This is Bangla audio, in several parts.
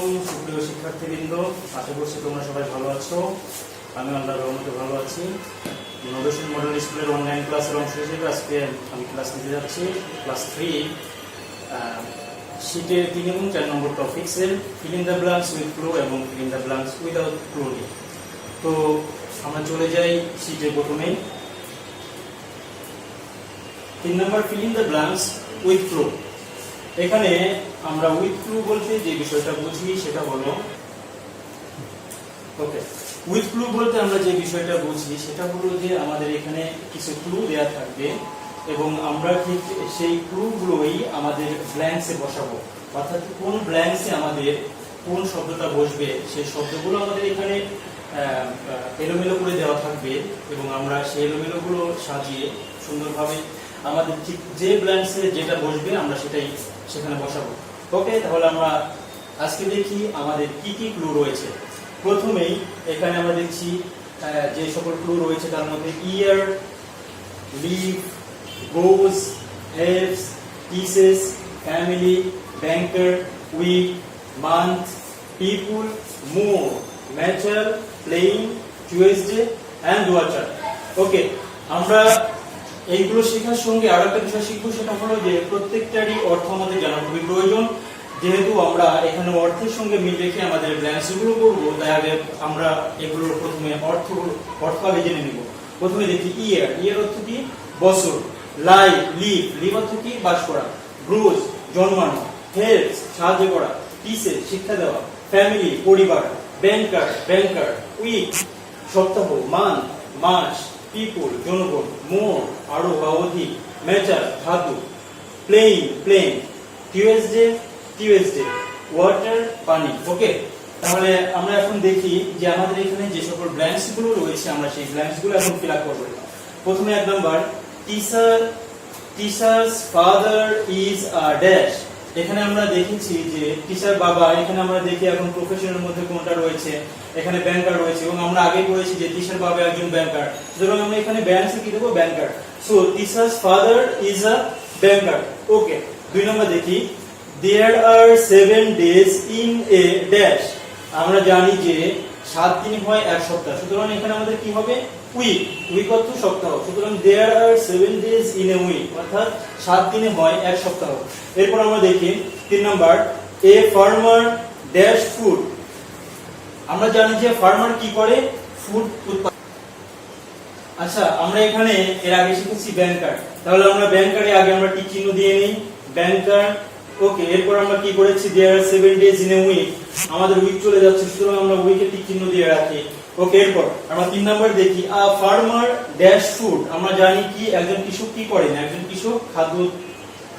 আলাইকুম সুপ্রিয় শিক্ষার্থীবৃন্দ, আশা করছি তোমরা সবাই ভালো আছো। আমি আল্লাহর রহমতে ভালো আছি। নবীন মডেল স্কুলের অনলাইন ক্লাসের অংশ হিসেবে আজকে আমি ক্লাস নিতে যাচ্ছি ক্লাস 3 শীটের 3 এবং 4 নম্বর টপিক্সের fill in the blanks with clue এবং fill in the blanks without clue নিয়ে। তো আমরা চলে যাই শীটের প্রথমে 3 নম্বর fill in the blanks with clue. এখানে আমরা উইথ ক্লু বলতে যে বিষয়টা বুঝি সেটা হলো উইথ ক্লু বলতে আমরা যে বিষয়টা বুঝি সেটা হলো যে আমাদের এখানে কিছু ক্লু দেয়া থাকবে এবং আমরা ঠিক সেই ক্লুগুলোই আমাদের ব্ল্যাঙ্কসে বসাবো, অর্থাৎ কোন ব্ল্যাঙ্কসে আমাদের কোন শব্দটা বসবে সেই শব্দগুলো আমাদের এখানে এলোমেলো করে দেওয়া থাকবে এবং আমরা সেই এলোমেলোগুলো সাজিয়ে সুন্দরভাবে আমাদের ঠিক যে ব্ল্যাঙ্কসে যেটা বসবে আমরা সেটাই সেখানে বসাবো। ওকে, তাহলে আমরা আজকে দেখি আমাদের কি কি ক্লু রয়েছে। প্রথমেই এখানে আমরা দেখছি যে সকল ক্লু রয়েছে তার মধ্যে year, live, goes, helps, teaches, family, banker, week, month, people, more, matcher, playing, Tuesday and water. Okay, আমরা এইগুলো শেখার সঙ্গে আরো একটা বিষয় শিখবো, সেটা হলো যে প্রত্যেকটারই অর্থ আমাদের জানা খুবই প্রয়োজন। যেহেতু আমরা এখানে অর্থের সঙ্গে মিল রেখে আমাদের ব্ল্যাঙ্কস গুলো করবো, তাই আগে আমরা এগুলোর প্রথমে অর্থ আগে জেনে নিব। প্রথমে দেখি ইয়ার। ইয়ার অর্থ কি? বছর। লাইভ, লিভ অর্থ কি? বাস করা। গ্রোজ, জন্মানো। হেল্পস, সাহায্য করা। টিচেস, শিক্ষা দেওয়া। ফ্যামিলি, পরিবার। ব্যাংকার, উইক, সপ্তাহ। মান্থ, মাস। পিপুল, জনগণ। মোর, আরো বা অধিক। ম্যাচার, ধাতু। প্লেইং, টিউসডে, ওয়াটার, পানি। ওকে, তাহলে আমরা এখন দেখি যে আমাদের এখানে যে সকল ব্ল্যাঙ্কস গুলো রয়েছে আমরা সেই ব্ল্যাঙ্কস গুলো এখন ফিল আপ করব। প্রথমে 1 number, teachers father is a dash. এখানে আমরা দেখেছি যে টিচার বাবা, এখানে আমরা দেখি এখন প্রফেশনের মধ্যে কোনটা রয়েছে, এখানে ব্যাংকার রয়েছে এবং আমরা আগে পড়েছি যে টিচার বাবা একজন ব্যাংকার, সুতরাং আমরা এখানে ব্যাংকসে কি দেব? Banker. So teacher's father is a banker. Okay, 2 number দেখি there are 7 days in a dash। আমরা জানি যে 7 দিন হয় এক সপ্তাহ, সুতরাং এখানে আমাদের কি হবে? উইক অর্থ সপ্তাহ, সুতরাং there are 7 days in a week, অর্থাৎ 7 দিনে হয় এক সপ্তাহ। এরপর আমরা দেখি 3 number, a farmer dash food। আমরা জানি যে ফার্মার কি করে? ফুড উৎপাদন। আচ্ছা, আমরা এখানে এর আগে শিখেছি ব্যাংকার, তাহলে আমরা ব্যাংকারে আগে আমরা টিক চিহ্ন দিয়ে নেই, ব্যাংকার। ওকে, এরপর আমরা কি করেছি? there are 7 days in a week, আমাদের উইক চলে যাচ্ছে, সুতরাং আমরা উইকে টিক চিহ্ন দিয়ে রাখি। ওকে, এরপর আমরা 3 নাম্বার দেখি a farmer dash food। আমরা জানি কি একজন কৃষক কি করেন? একজন কৃষক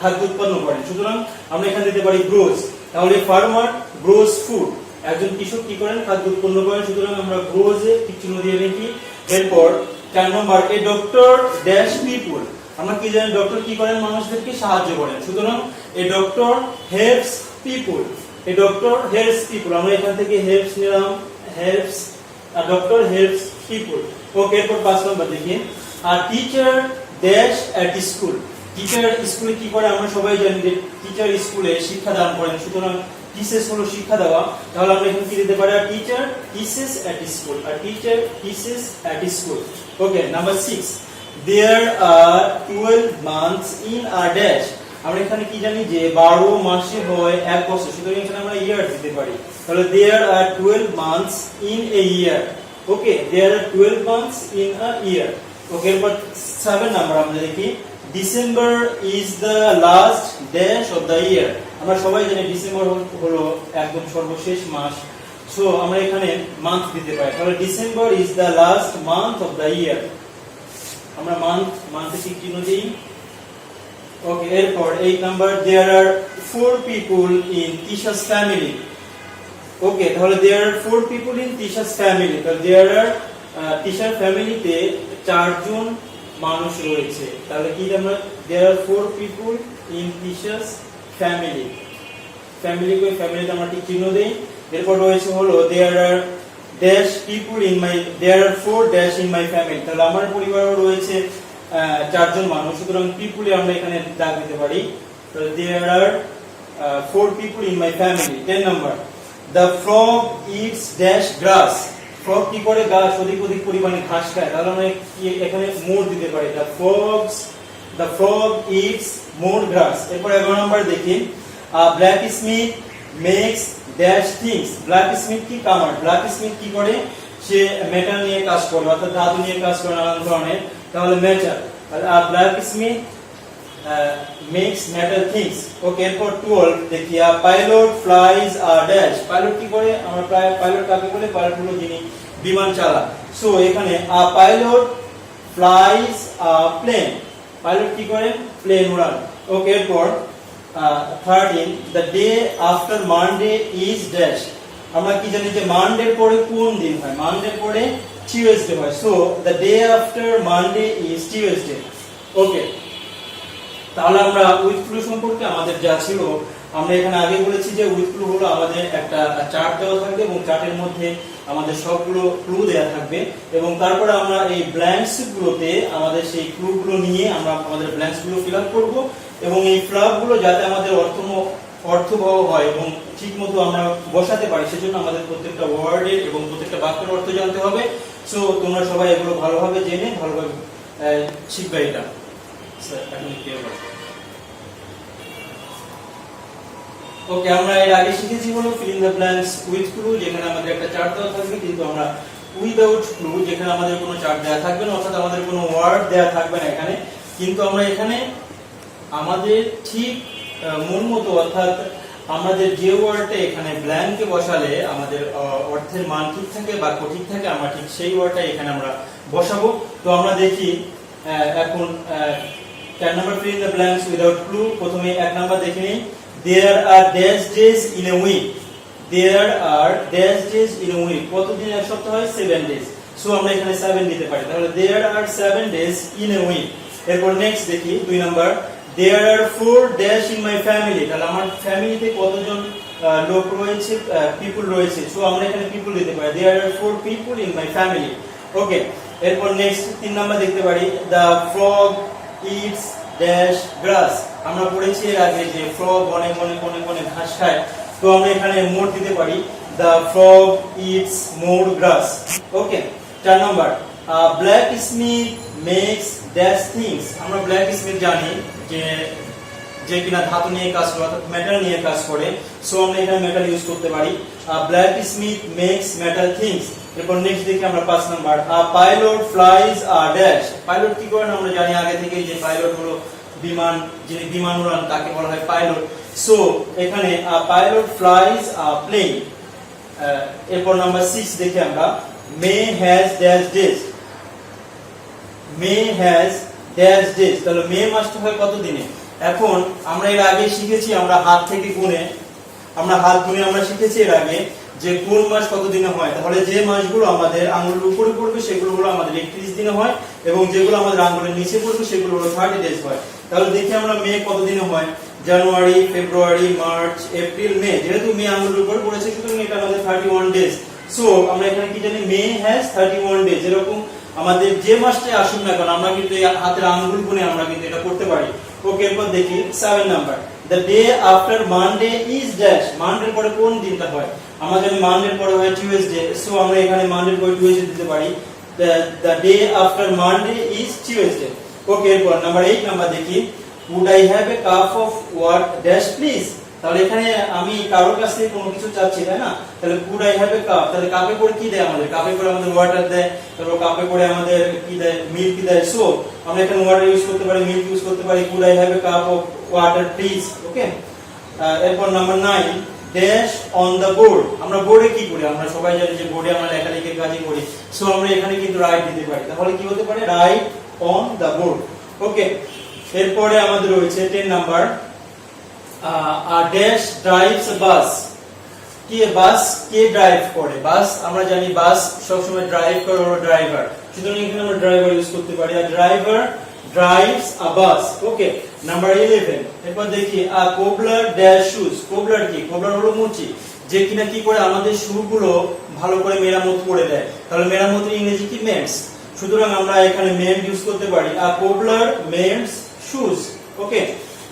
খাদ্য উৎপন্ন করেন, সুতরাং আমরা এখানে দিতে পারি গ্রোজ। তাহলে ফার্মার গ্রোজ ফুড, একজন কৃষক কি করেন? খাদ্য উৎপন্ন করেন, সুতরাং আমরা গ্রোজে টিক চিহ্ন দিয়ে রাখি। এরপর 4 নাম্বার, এ ডক্টর ড্যাশ পিপুল। আমরা কি জানি? ডক্টর কি করেন? মানুষদেরকে সাহায্য করেন, সুতরাং a doctor helps people. A doctor helps people, আমরা এখান থেকে হেল্পস নিলাম, হেল্পস, আর ডক্টর হেল্পস পিপুল। ওকে, এরপর 5 নাম্বার দেখি আর teacher dash at school. Teacher স্কুলে কি করে? আমরা সবাই জানি যে টিচার স্কুলে শিক্ষা দান করেন, সুতরাং টিচেস হলো শিক্ষা দেওয়া, তাহলে আমরা এখানে কি দিতে পারি? আর টিচার টিচেস এট স্কুল, আর teacher teaches at school. Okay, number 6, there are 12 months in a dash। আমরা এখানে কি জানি যে 12 মাসে হয় এক বছর, সুতরাং এখানে আমরা ইয়ার দিতে পারি, তাহলে there are 12 months in a year। Okay, there are 12 months in a year। ওকে, এরপর 7 নাম্বার আমরা দেখি December is the last dash of the year. আমরা সবাই জানি ডিসেম্বর হলো একদম সর্বশেষ মাস, সো আমরা এখানে মান্থ দিতে পারি, তাহলে December is the last month of the year. আমরা মান্থে টিক চিহ্ন দিই। ওকে, এরপর 8 number, there are 4 people in Tisha's family। ওকে, তাহলে there are 4 people in Tisha's family, তাহলে there are Tisha's ফ্যামিলিতে 4 জন মানুষ রয়েছে, তাহলে কি আমরা there are 4 people in Tisha's family। ফ্যামিলিতে আমরা টিক চিহ্ন দেই। এরপর রয়েছে হলো there are dash people in my, there are 4 dash in my family, তাহলে আমার পরিবারে রয়েছে 4 জন মানুষ, সুতরাং পিপুলে আমরা এখানে দাগ দিতে পারি, তাহলে there are 4 people in my family। 10 number, the frog it's dash glass, frog কি করে ঘাস অধিক পরিমাণে ঘাস খায়, তাহলে আমরা এখানে মোর দিতে পারি the frog eats more grass. এরপর 11 নাম্বার দেখি blacksmith makes dash things, blacksmith কি কামার, ব্ল্যাক স্মিথ কি করে সে মেটাল নিয়ে কাজ করে অর্থাৎ ধাতু নিয়ে কাজ করে নানান ধরনের, তাহলে মেটাল, আর blacksmith makes metal things. Okay, এরপর 12 দেখি pilot flies a dash, pilot কি করে, আমরা পাইলট কাকে বলে, পাইলট হলো যিনি বিমান চালান। সো এখানে a pilot flies a plane, pilot কি করে প্লেন উড়ান। ওকে, এরপর 13 the day after Monday is dash, আমরা কি জানি যে মানডে পরে কোন দিন হয়, মানডে পরে টিউসডে হয়, so the day after Monday is Tuesday. Okay, তাহলে আমরা উইথ ক্লু সম্পর্কে আমাদের যা ছিল, আমরা এখানে আগে বলেছি যে উইথ ক্লু হলো আমাদের একটা চার্ট দেওয়া থাকবে এবং চার্টের মধ্যে আমাদের সবগুলো ক্লু দেওয়া থাকবে এবং তারপরে আমরা এই ব্ল্যাঙ্কস গুলোতে আমাদের সেই ক্লু গুলো নিয়ে আমরা আমাদের ব্ল্যাঙ্কস গুলো ফিল আপ করব এবং এই ফ্লাগ গুলো যাতে আমাদের অর্থবহ হয় এবং ঠিকমতো আমরা বসাতে পারি, সেজন্য আমাদের প্রত্যেকটা ওয়ার্ডের এবং প্রত্যেকটা বাক্যের অর্থ জানতে হবে। সো তোমরা সবাই এগুলো ভালোভাবে জেনে ভালোভাবে শিখবে এটা। ওকে, আমরা এর আগে শিখেছি হলো feel in the blanks with clue, যেখানে আমাদের একটা চার্ট দেওয়া থাকবে কিন্তু আমরা উইদাউট ক্লু, যেখানে আমাদের কোনো চার্ট দেওয়া থাকবে না অর্থাৎ আমাদের কোনো ওয়ার্ড দেওয়া থাকবে না এখানে, কিন্তু আমরা এখানে আমাদের ঠিক মন মতো অর্থাৎ আমাদের যে ওয়ার্ডটা এখানে ব্ল্যাঙ্কে বসালে আমাদের অর্থের মান ঠিক থাকে বাক্য ঠিক থাকে, আমরা ঠিক সেই ওয়ার্ডটা এখানে আমরা বসাবো। তো আমরা দেখি এখন 10 number fill in the blanks without clue. প্রথমে 1 নাম্বার দেখে নিই, there are dash days in a week, there are dash days in a week, কতদিন এক সপ্তাহ হয় 7 days, সো আমরা এখানে 7 দিতে পারি, তাহলে there are 7 days in a week। এরপর নেক্সট দেখি 2 number, there are 4 dash in my family, তাহলে আমার ফ্যামিলিতে কতজন লোক রয়েছে, পিপল রয়েছে, সো আমরা এখানে পিপল দিতে পারি, there are 4 people in my family। ওকে, এরপর নেক্সট 3 নাম্বার দেখতে পারি, the frog eats ড্যাশ গ্রাস, আমরা পড়েছি এর আগে যে ফ্রগ অনেক ঘাস খায়, তো আমরা এখানে মোর দিতে পারি, the frog eats more grass। Okay, 4 number blacksmith makes dash things, আমরা ব্ল্যাক স্মিথ জানি যে কিনা ধাতু নিয়ে কাজ করে অর্থাৎ মেটাল নিয়ে কাজ করে, সো আমরা এখানে মেটাল ইউজ করতে পারি, blacksmith makes metal things. এরপর নেক্সট দেখি আমরা 5 number, pilot flies a dash, pilot কি করেন আমরা জানি আগে থেকে যে পাইলট হলো বিমান, যিনি বিমান উড়ান তাকে বলা হয় পাইলট, সো এখানে পাইলট ফ্লাইজ আ প্লেন। এরপর নাম্বার 6 দেখি আমরা, May has dash days, May has dash days, তাহলে মে মাসটা হয় কত দিনে। এখন আমরা এর আগে শিখেছি আমরা হাত থেকে গুণে আমরা শিখেছি এর আগে যে কোন মাস কত দিনে হয়, তাহলে যে মাসগুলো আমাদের আঙ্গুলের উপরে পড়বে সেগুলো হলো আমাদের 31 দিনে হয় এবং যেগুলো আমাদের আঙ্গুলের নিচে পড়বে সেগুলো হলো 30 ডেজ হয়। তাহলে দেখি আমরা মে কত দিনে হয়, জানুয়ারি, ফেব্রুয়ারি, মার্চ, এপ্রিল, মে, যেহেতু মে আঙ্গুলের উপরে পড়েছে সুতরাং এটা আমাদের 31 ডেজ। সো আমরা এখানে কি জানি, মে হ্যাজ 31 ডেজ। এরকম আমাদের যে মাসটাই আসুন না কারণ আমরা কিন্তু হাতের আঙ্গুল গুনে আমরা কিন্তু এটা করতে পারি। ওকে, এরপর দেখি 7 number, the day after Monday is dash, মানডের পরে কোন দিনটা হয়, আমরা জানি মানডের পরে হয় টিউসডে, সো আমরা এখানে মানডের পরে টিউসডে দিতে পারি, the day after Monday is Tuesday। ওকে, এরপর নাম্বার 8 নাম্বার দেখি, would I have a cup of what dash please, তাহলে এখানে আমি কারোর কাছ থেকে কোনো কিছু চাচ্ছি তাই না, তাহলে would I have a cup, তাহলে কাপে করে কি দেয় আমাদের, কাপে করে আমাদের ওয়াটার দেয়, তারপর কাপে করে আমাদের কি দেয়, মিল্ক দেয়, সো আমরা এখানে ওয়াটার ইউজ করতে পারি, মিল্ক ইউজ করতে পারি, would I have a cup of water please। ওকে, এরপর number 9, dash on the board, আমরা বোর্ডে কি করি, আমরা সবাই জানি যে বোর্ডে আমরা লেখালেখির কাজই করি, সো আমরা এখানে কিন্তু রাইট দিতে পারি, তাহলে কি হতে পারে, রাইট অন দ্য বোর্ড। ওকে, এরপরে আমাদের রয়েছে 10 নাম্বার, ড্যাশ ড্রাইভস বাস, কে ড্রাইভ করে, বাস আমরা জানি বাস সবসময় ড্রাইভ করে হলো ড্রাইভার, সুতরাং এখানে আমরা ড্রাইভার ইউজ করতে পারি, আর ড্রাইভার ড্রাইভস আ বাস। ওকে, নাম্বার 11, এরপর দেখি কোবলার ড্যাশ শুজ, কোবলার কি, কোবলার হলো মুচি, যে কিনা কি করে আমাদের শুগুলো ভালো করে মেরামত করে দেয়, তাহলে মেরামতের ইংরেজি কি, মেন্টস, সুতরাং আমরা এখানে মেন্ট ইউজ করতে পারি, কোবলার মেন্টস শুজ। ওকে,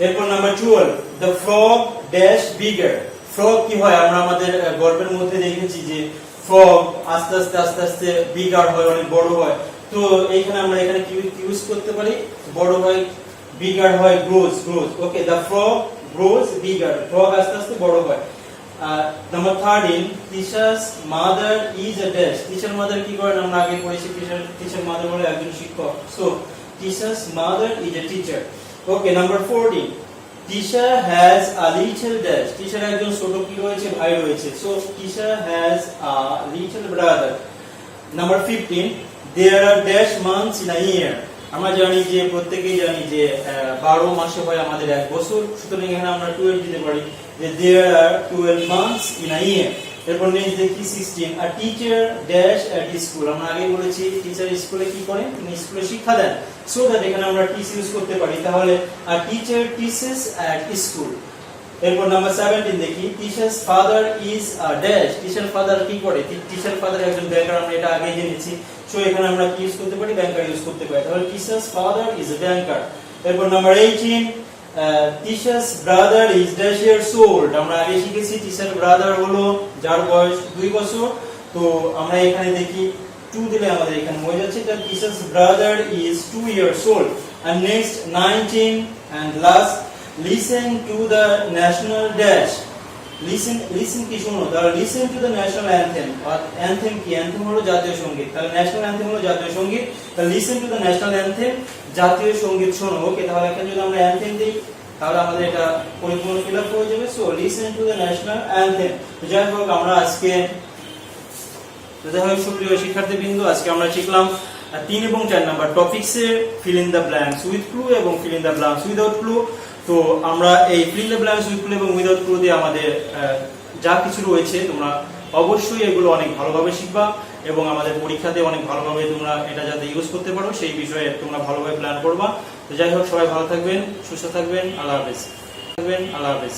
এরপর number 12, the frog dash bigger, frog কি হয় আমরা আমাদের গল্পের মধ্যে দেখেছি যে ফ্রগ আস্তে আস্তে আস্তে আস্তে বিগার হয়, অনেক বড় হয়। তো এইখানে আমরা এখানে কি ইউজ করতে পারি, বড় হয়, বিগার হয়, grows grows. Okay, the frog grows bigger, frog আস্তে আস্তে বড় হয়। Number 13, teachers mother is a dash. Teacher mother কি করেন আমরা আগে পড়েছি, টিচার মাদার হলো একজন শিক্ষক। So teacher's mother is a teacher. Okay, number 14, teacher has a little dash. Teacher একজন ছোট কি রয়েছে, ভাই রয়েছে। So teacher has a little brother. Number 15, there are dash months in a year. আমরা জানি যে প্রত্যেকেই জানি যে 12 মাসে হয় আমাদের এক বছর। সুতরাং এখানে আমরা 12 দিতে পারি যে দেয়ার আর 12 মান্থস ইন আ ইয়ার। এরপর নেক্সট দেখি 16, আ টিচার ড্যাশ এট স্কুল। আমরা আগে বলেছি টিচার স্কুলে কি করেন, তিনি স্কুলে শিক্ষা দেন। সো দ্যাট এখানে আমরা টিচ ইউজ করতে পারি, তাহলে আ টিচার টিচেস এট স্কুল। এরপর নাম্বার 17 দেখি, teachers father is a dash. Teacher father কি করে, টিচার ফাদার একজন ব্যাংকার, আমরা এটা আগে জেনেছি। সো এখানে আমরা কি ইউজ করতে পারি, ব্যাংকার ইউজ করতে পারি, তাহলে টিচার্স ফাদার ইজ আ ব্যাংকার। এরপর number 18, teachers brother is dash years old. আমরা আগে শিখেছি টিচার ব্রাদার হলো যার বয়স 2 বছর। তো আমরা এখানে দেখি 2 দিলে আমাদের এখানে হয়ে যাচ্ছে, তাহলে teachers brother is 2 years old। and next 19 and last, listen to the national dash। listen কি শোনো, তাহলে listen to the national anthem। R anthem কি, anthem হলো জাতীয় সঙ্গীত, তাহলে national anthem হলো জাতীয় সঙ্গীত, তাহলে listen to the national anthem, জাতীয় সঙ্গীত শোনো। ওকে, তাহলে এখানে যদি আমরা anthem দেই তাহলে আমাদের এটা পরিপূর্ণ ফিল আপ হয়ে যাবে। So listen to the national anthem। তো যাই হোক, আমরা আজকে সুপ্রিয় শিক্ষার্থীবৃন্দ, আজকে আমরা শিখলাম 3 এবং 4 নাম্বার টপিকসে fill in the blanks with clue এবং fill in the blanks without clue. তো আমরা এই fill in the blanks with clue এবং উইদাউট ক্লু দিয়ে আমাদের যা কিছু রয়েছে তোমরা অবশ্যই এগুলো অনেক ভালোভাবে শিখবা এবং আমাদের পরীক্ষাতে অনেক ভালোভাবে তোমরা এটা যাতে ইউজ করতে পারো সেই বিষয়ে তোমরা ভালোভাবে প্ল্যান করবা। তো যাই হোক, সবাই ভালো থাকবেন, সুস্থ থাকবেন, আল্লাহ হাফেজ।